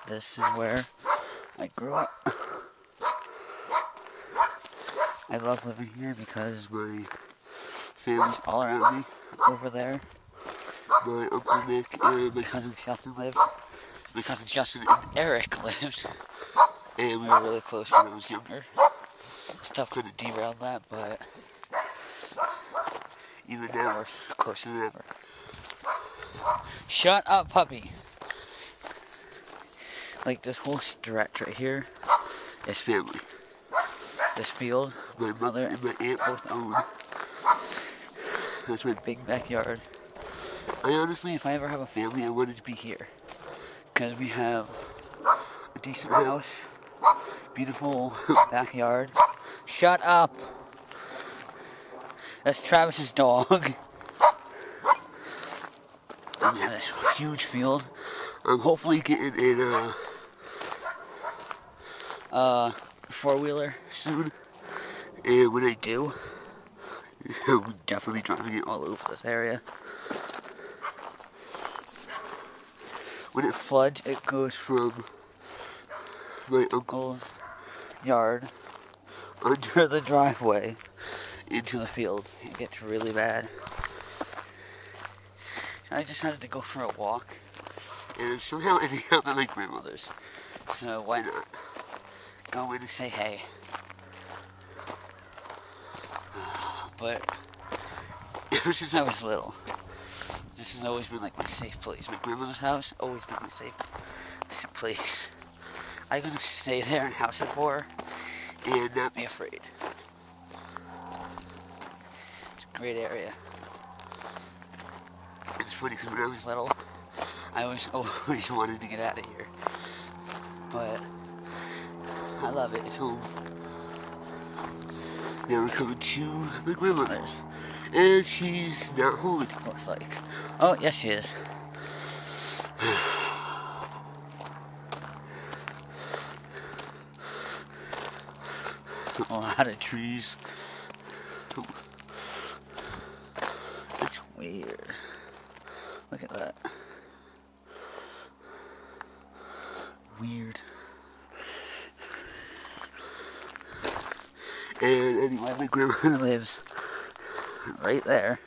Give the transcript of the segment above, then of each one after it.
This is where I grew up. I love living here because my family's all around me. Over there, my Uncle Nick and my cousin Justin lived. My cousin Justin and Eric lived. And we were really close when I was younger. Stuff could have derailed that, but even now we're closer than ever. Shut up, puppy! Like, this whole stretch right here is family. This field, my mother and my aunt both own. That's my big backyard. I honestly, if I ever have a family, I want it to be here. Because we have a decent house, beautiful backyard. Shut up! That's Travis's dog. And we have this huge field. I'm hopefully getting in a four-wheeler soon. And when I do, I'm definitely driving it all over this area. When it floods, it goes from my uncle's yard under the driveway into the field. It gets really bad. I just had to go for a walk, and somehow ended up at my grandmother's. So why not go in and say hey? But ever since I was little, this has always been like my safe place. My grandmother's house always been my safe place. I'm gonna stay there and house it for her and not be afraid. It's a great area. It's funny because when I was little, I always wanted to get out of here. But I love it. It's home. Now we're coming to my grandmother's. And she's not home, it looks like. Oh, yes she is. A lot of trees. It's weird. Look at that. Weird. And anyway, my grandmother lives right there.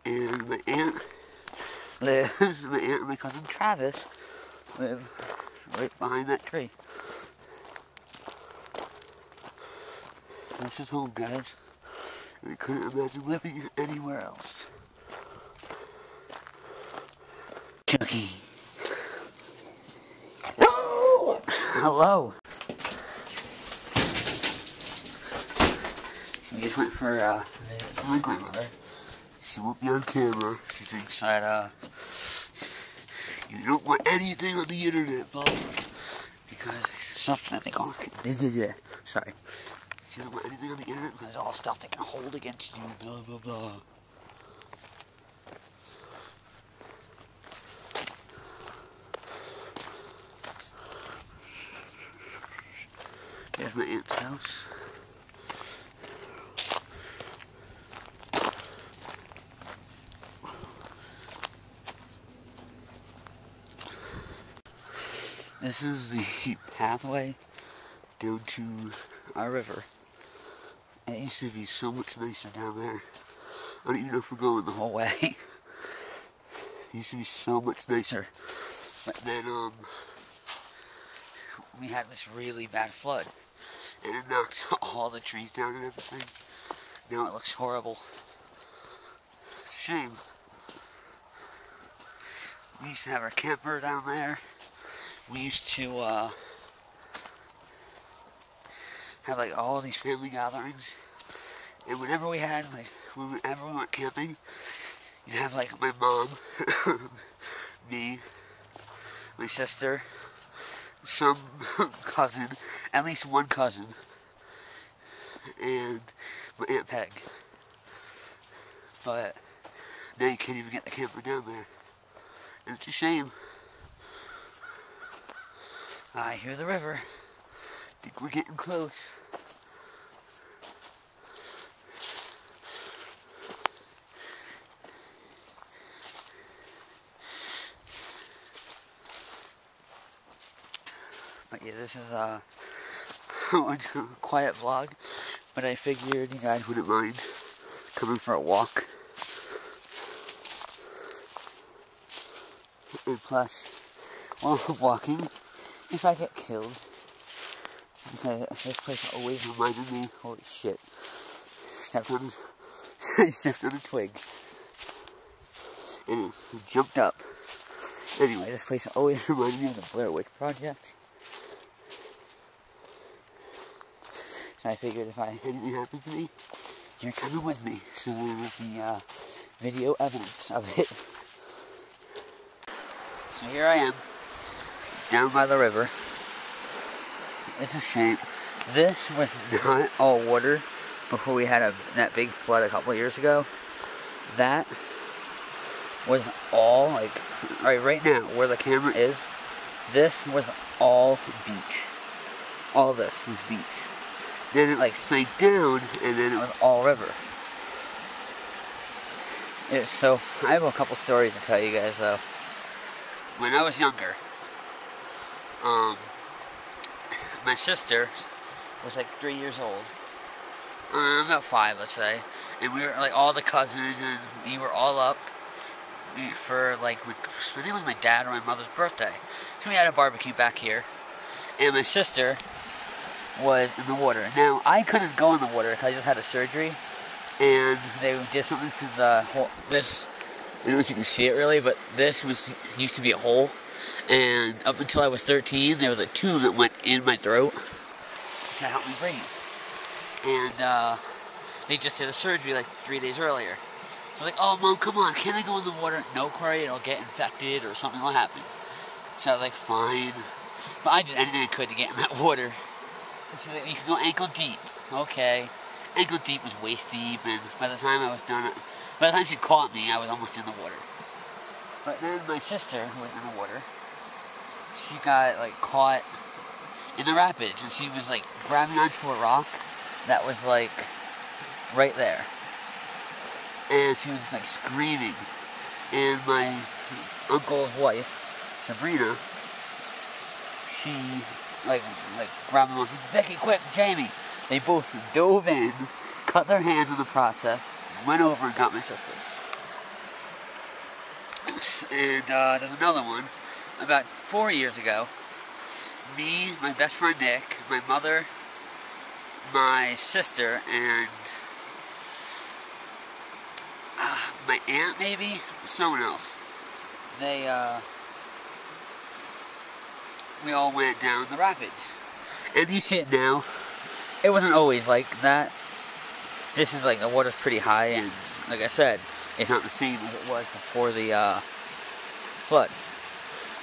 And my aunt lives, my aunt and my cousin Travis live right behind that tree. This is home, guys. I couldn't imagine living anywhere else. Cookie. Oh! Hello. We just went for a visit to my grandmother. She won't be on camera. She thinks that you don't want anything on the internet, Bob, because it's stuff that they go. Sorry. She doesn't want anything on the internet because it's all stuff they can hold against you. Blah blah blah. There's my aunt's house. This is the pathway down to our river. It used to be so much nicer down there. I don't even know if we're going the whole way. It used to be so much nicer. But then, we had this really bad flood. And it knocked all the trees down and everything. Now it looks horrible. It's a shame. We used to have our camper down there. We used to have like all these family gatherings. And whenever we had, like, whenever we went camping, you'd have like my mom, me, my sister, some cousin, at least one cousin, and my Aunt Peg. But now you can't even get the camper down there. And it's a shame. I hear the river. I think we're getting close. But yeah, this is a quiet vlog, but I figured you guys wouldn't mind coming for a walk. And plus, while I'm walking, if I get killed, okay, this place always reminded me, holy shit, I stepped on a twig, and it jumped up. Anyway, this place always reminded me of the Blair Witch Project. So I figured if anything happens to me, you're coming with me, so there will be video evidence of it. So here I am, down by the river. It's a shame. This was not all water before we had that big flood a couple of years ago. That was all, like, right now, where the camera is, this was all beach. All this was beach. Then it, like, sank down, and then it was all river. So, I have a couple stories to tell you guys, though. When I was younger, my sister was like 3 years old. About 5, let's say. And we were like all the cousins, and we were all up for like, I think it was my dad or my mother's birthday. So we had a barbecue back here. And my sister was in the water. Now, I couldn't go in the water because I just had a surgery. And they did something to the hole. This, I don't know if you can see it really, but this used to be a hole. And up until I was 13, there was a tube that went in my throat to help me breathe. And they just did a surgery like 3 days earlier. So I was like, oh Mom, come on, can I go in the water? No, Corey, it'll get infected or something will happen. So I was like, fine. But I did anything I could to get in that water. She's like, you can go ankle deep. Okay. Ankle deep was waist deep, and by the time she caught me, I was almost in the water. But then my sister, who was in the water, she got like caught in the rapids, and she was like grabbing onto a rock that was like right there. And she was like screaming. And my uncle's wife, Sabrina, she like grabbed them and said, Vicky, quick, Jamie. They both dove in, cut their hands in the process, went over and got my sister. And there's another one. About 4 years ago, me, my best friend Nick, my mother, my sister, and my aunt maybe, someone else. We all went down the rapids. And you see it now. It wasn't always like that. This is like, the water's pretty high, and like I said, it's not the same as it was before the flood.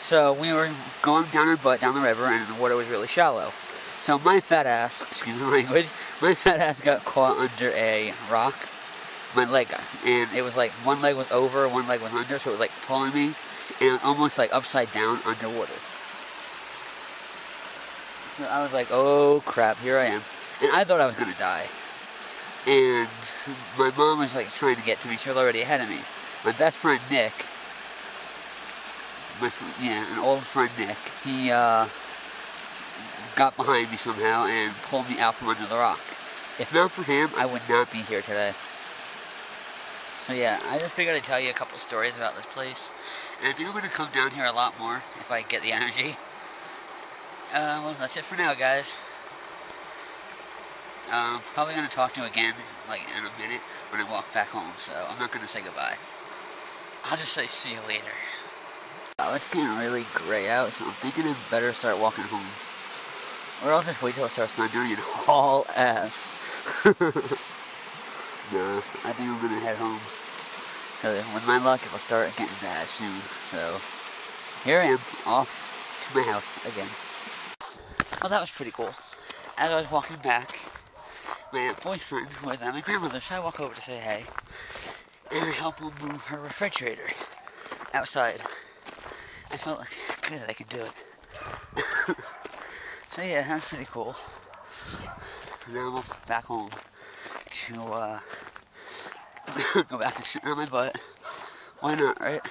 So we were going down our butt down the river, and the water was really shallow. So my fat ass, excuse the language, my fat ass got caught under a rock. My leg, and it was like one leg was over, one leg was under, so it was like pulling me, and it was almost like upside down underwater. So I was like, oh crap, here I am. And I thought I was gonna die. And my mom was like trying to get to me, she was already ahead of me. My best friend Nick, an old friend Nick, he got behind me somehow and pulled me out from under the rock. If not for him, I would not be here today. So yeah, I just figured I'd tell you a couple stories about this place. And I think I'm going to come down here a lot more if I get the energy. Well, that's it for now, guys. Probably going to talk to you again, like, in a minute when I walk back home, so I'm not going to say goodbye. I'll just say see you later. Oh, it's getting really gray out, so I'm thinking I better start walking home. Or I'll just wait till it starts thundering and haul ass. No, I think I'm going to head home. Because with my luck, it'll start getting bad soon. So, here I am, off to my house again. Well, that was pretty cool. As I was walking back, my boyfriend was at my grandmother's, so I walk over to say hey. And I help her move her refrigerator outside. I felt like, good, I could do it. So yeah, that was pretty cool. And then I'm back home to go back and sit on my butt. Why not, right?